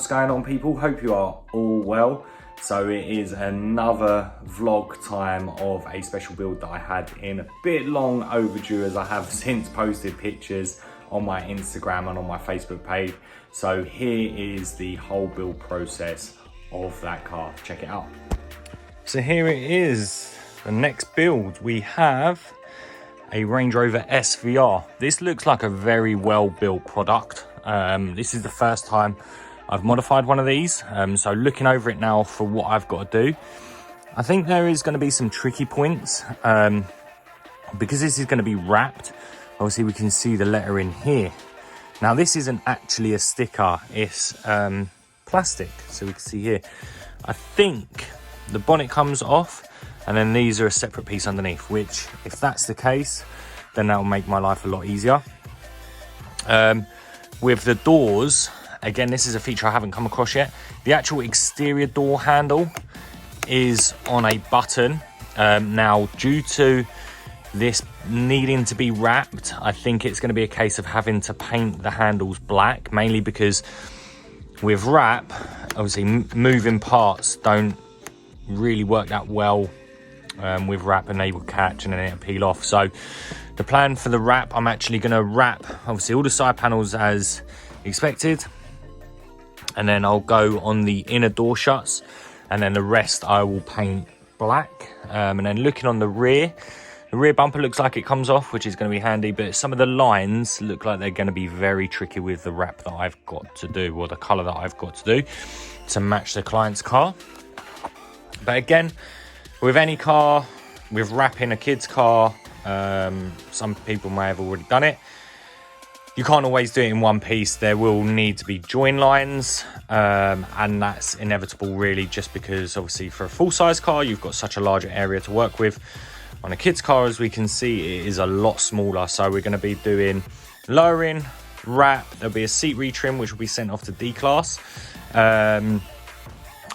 going on, people? Hope you are all well. So it is another vlog time of a special build that I had in a bit long overdue, as I have since posted pictures on my Instagram and on my Facebook page. So here is the whole build process of that car. Check it out. So here it is, the next build. We have a Range Rover SVR. This looks like a very well built product. This is the first time I've modified one of these. So looking over it now for what I've got to do, I think there is going to be some tricky points because this is going to be wrapped. Obviously we can see the letter in here. Now this isn't actually a sticker, it's plastic. So we can see here, I think the bonnet comes off and then these are a separate piece underneath, which if that's the case, then that will make my life a lot easier. With the doors, again, this is a feature I haven't come across yet. The actual exterior door handle is on a button. Now, due to this needing to be wrapped, I think it's going to be a case of having to paint the handles black, mainly because with wrap, obviously moving parts don't really work that well with wrap, and they will catch and then it'll peel off. So the plan for the wrap, I'm actually going to wrap obviously all the side panels as expected, and then I'll go on the inner door shuts, and then the rest I will paint black. And then looking on the rear bumper looks like it comes off, which is going to be handy, but some of the lines look like they're going to be very tricky with the wrap that I've got to do, or the colour that I've got to do to match the client's car. But again, with any car, with wrapping a kid's car, some people may have already done it. You can't always do it in one piece. There will need to be join lines, and that's inevitable really, just because obviously for a full-size car, you've got such a larger area to work with. On a kid's car, as we can see, it is a lot smaller. So we're going to be doing lowering, wrap, there'll be a seat retrim, which will be sent off to D-Class.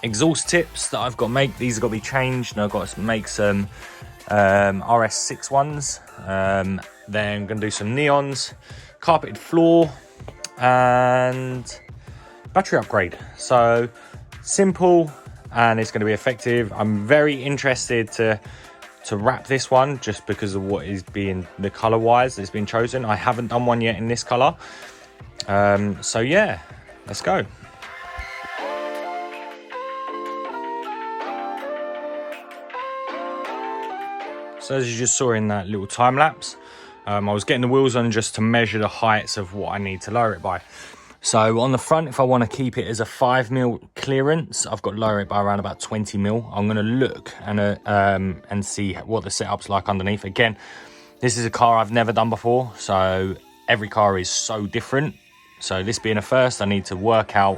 Exhaust tips that I've got to make, these have got to be changed, and I've got to make some RS6 ones. Then I'm going to do some neons, carpeted floor, and battery upgrade. So simple, and it's going to be effective. I'm very interested to wrap this one, just because of what is being the color wise that's been chosen. I haven't done one yet in this color. So yeah, let's go. So as you just saw in that little time lapse, I was getting the wheels on just to measure the heights of what I need to lower it by. So on the front, if I want to keep it as a 5mm clearance, I've got to lower it by around about 20mm. I'm going to look and see what the setup's like underneath. Again, this is a car I've never done before, so every car is so different. So this being a first, I need to work out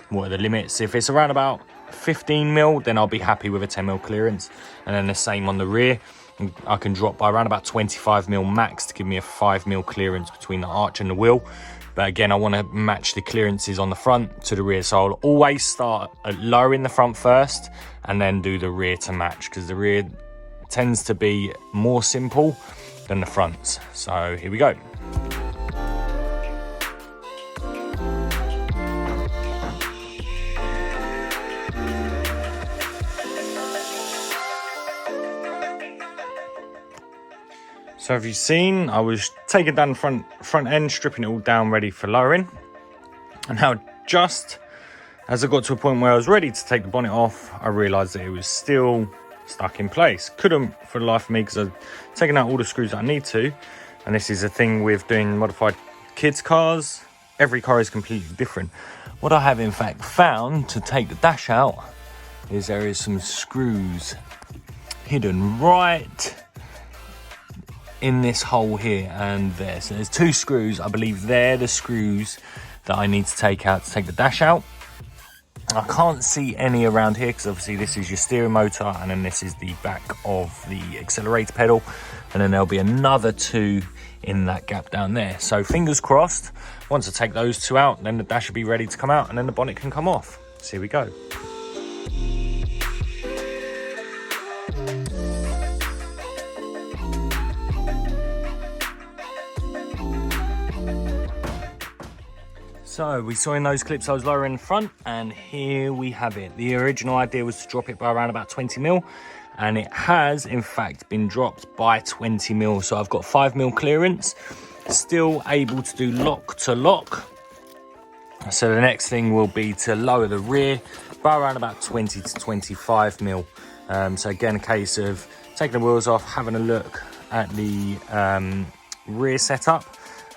what are the limits. If it's around about 15mm, then I'll be happy with a 10mm clearance. And then the same on the rear. I can drop by around about 25mm max to give me a 5mm clearance between the arch and the wheel. But again, I want to match the clearances on the front to the rear. So I'll always start at lowering the front first and then do the rear to match, because the rear tends to be more simple than the fronts. So here we go. So have you seen, I was taking down the front end, stripping it all down, ready for lowering. And now just as I got to a point where I was ready to take the bonnet off, I realised that it was still stuck in place. Couldn't for the life of me, because I've taken out all the screws that I need to. And this is a thing with doing modified kids' cars. Every car is completely different. What I have in fact found to take the dash out is there is some screws hidden right in this hole here and there. So there's two screws. I believe they're the screws that I need to take out to take the dash out. I can't see any around here, because obviously this is your steering motor, and then this is the back of the accelerator pedal, and then there'll be another two in that gap down there. So fingers crossed, once I take those two out, then the dash will be ready to come out, and then the bonnet can come off. So here we go. So we saw in those clips I was lowering the front, and here we have it. The original idea was to drop it by around about 20 mil, and it has in fact been dropped by 20 mil. So I've got 5 mil clearance, still able to do lock to lock. So the next thing will be to lower the rear by around about 20 to 25 mil. So again, a case of taking the wheels off, having a look at the rear setup,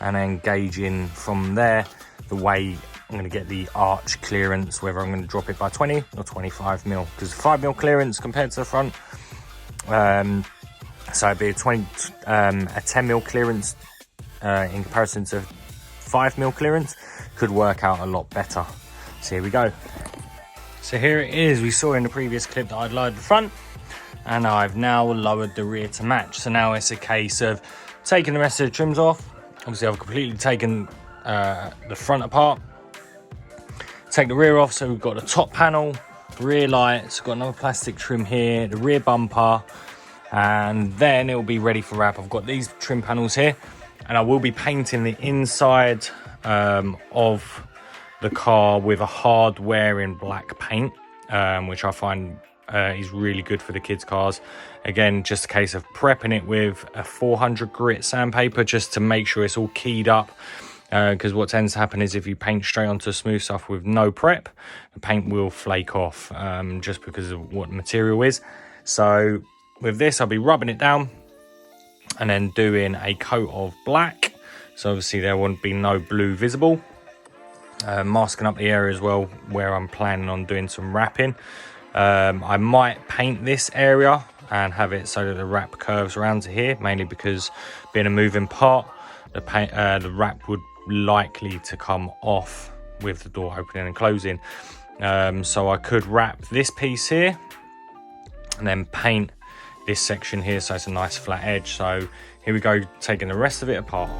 and then gauging from there the way I'm going to get the arch clearance, whether I'm going to drop it by 20 or 25 mil, because 5 mil clearance compared to the front, so it'd be a 10 mil clearance in comparison to 5 mil clearance could work out a lot better. So here we go. So here it is. We saw in the previous clip that I'd lowered the front, and I've now lowered the rear to match. So now it's a case of taking the rest of the trims off. Obviously I've completely taken the front apart, take the rear off. So we've got the top panel, rear lights, got another plastic trim here, the rear bumper, and then it will be ready for wrap. I've got these trim panels here, and I will be painting the inside of the car with a hard wearing black paint, which I find is really good for the kids' cars. Again, just a case of prepping it with a 400 grit sandpaper just to make sure it's all keyed up, because what tends to happen is if you paint straight onto smooth stuff with no prep, the paint will flake off, just because of what the material is. So with this, I'll be rubbing it down and then doing a coat of black, so obviously there won't be no blue visible, masking up the area as well where I'm planning on doing some wrapping. I might paint this area and have it so that the wrap curves around to here, mainly because being a moving part, the wrap would likely to come off with the door opening and closing. So I could wrap this piece here and then paint this section here so it's a nice flat edge. So here we go, taking the rest of it apart.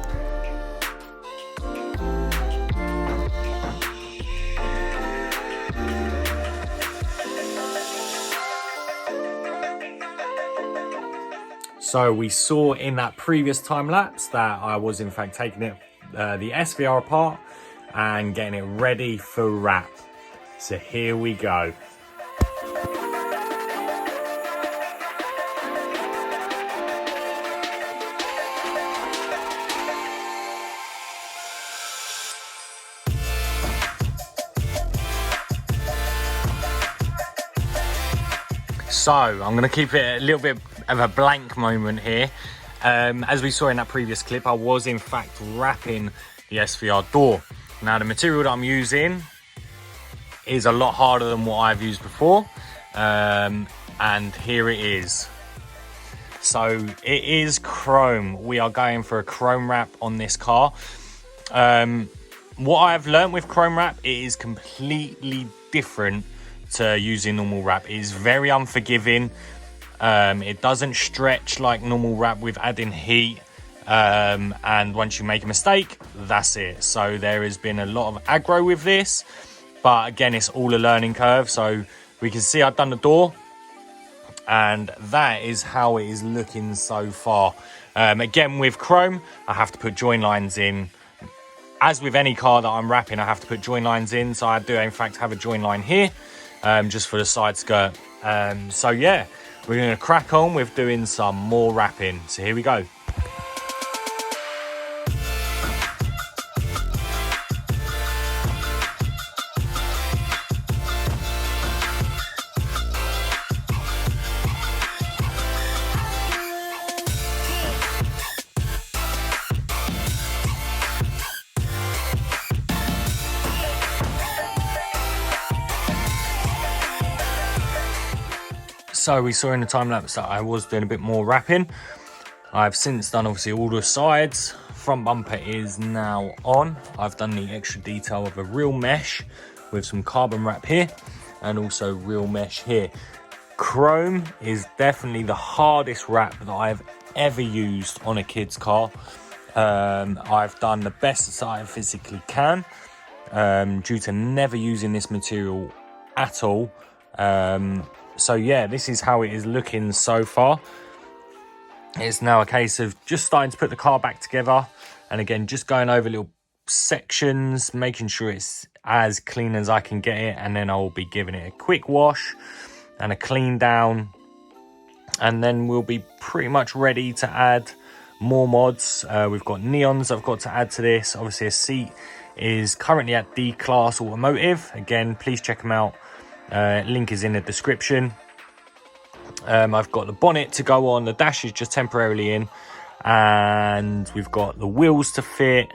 So we saw in that previous time lapse that I was in fact taking it, the SVR apart and getting it ready for wrap. So here we go. So I'm going to keep it a little bit of a blank moment here. As we saw in that previous clip, I was in fact wrapping the SVR door. Now the material that I'm using is a lot harder than what I've used before, and here it is. So it is chrome. We are going for a chrome wrap on this car. What I've learned with chrome wrap, it is completely different to using normal wrap. It is very unforgiving. It doesn't stretch like normal wrap with adding heat, and once you make a mistake, that's it. So there has been a lot of aggro with this, but again, it's all a learning curve. So we can see I've done the door, and that is how it is looking so far. Again, with chrome, I have to put join lines in. As with any car that I'm wrapping, I have to put join lines in. So I do in fact have a join line here, just for the side skirt. So yeah, we're going to crack on with doing some more wrapping. So here we go. So we saw in the time lapse that I was doing a bit more wrapping. I've since done obviously all the sides. Front bumper is now on. I've done the extra detail of a real mesh with some carbon wrap here and also real mesh here. Chrome is definitely the hardest wrap that I've ever used on a kid's car. I've done the best that I physically can, due to never using this material at all. So yeah, this is how it is looking so far. It's now a case of just starting to put the car back together, and again, just going over little sections, making sure it's as clean as I can get it, and then I'll be giving it a quick wash and a clean down, and then we'll be pretty much ready to add more mods. We've got neons I've got to add to this. Obviously a seat is currently at D-Class Automotive. Again, please check them out. Link is in the description. I've got the bonnet to go on, the dash is just temporarily in, and we've got the wheels to fit,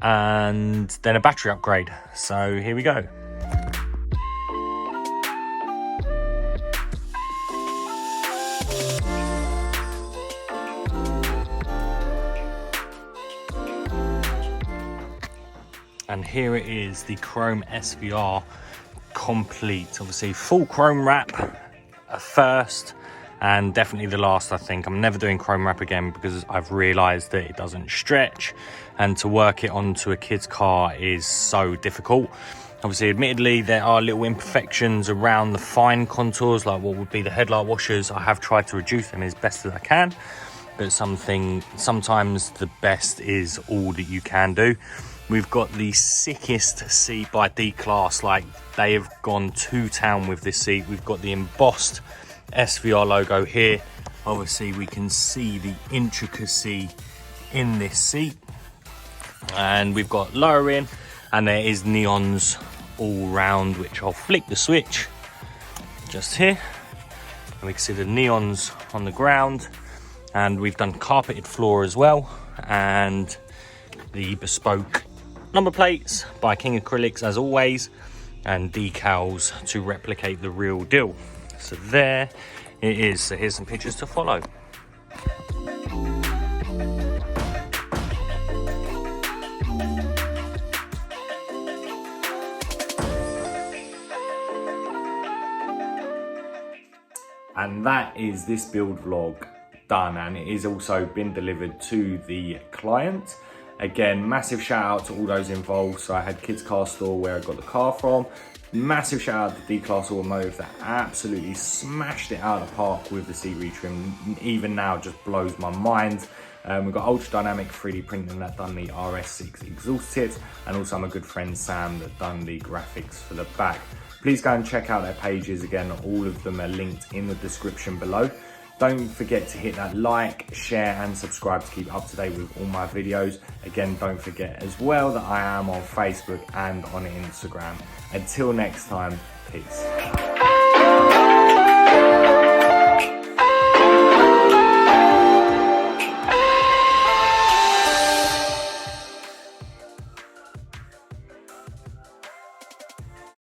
and then a battery upgrade. So here we go. And here it is, the chrome SVR complete. Obviously full chrome wrap first, and definitely the last. I think I'm never doing chrome wrap again because I've realized that it doesn't stretch, and to work it onto a kid's car is so difficult. Obviously, admittedly, there are little imperfections around the fine contours, like what would be the headlight washers. I have tried to reduce them as best as I can, but sometimes the best is all that you can do. We've got the sickest seat by D-Class. Like, they have gone to town with this seat. We've got the embossed SVR logo here. Obviously, we can see the intricacy in this seat. And we've got lowering, and there is neons all round, which I'll flick the switch just here. And we can see the neons on the ground. And we've done carpeted floor as well. And the bespoke number plates by King Acrylics as always, and decals to replicate the real deal. So there it is. So here's some pictures to follow. And that is this build vlog done, and it is also been delivered to the client. Again, massive shout out to all those involved. So I had Kids Car Store where I got the car from. Massive shout out to D-Class Automotive that absolutely smashed it out of the park with the seat retrim. Even now, just blows my mind. We've got Ultra Dynamic 3D printing that done the RS6 exhaust tips, and also my good friend Sam that done the graphics for the back. Please go and check out their pages. Again, all of them are linked in the description below. Don't forget to hit that like, share and subscribe to keep up to date with all my videos. Again, don't forget as well that I am on Facebook and on Instagram. Until next time, peace.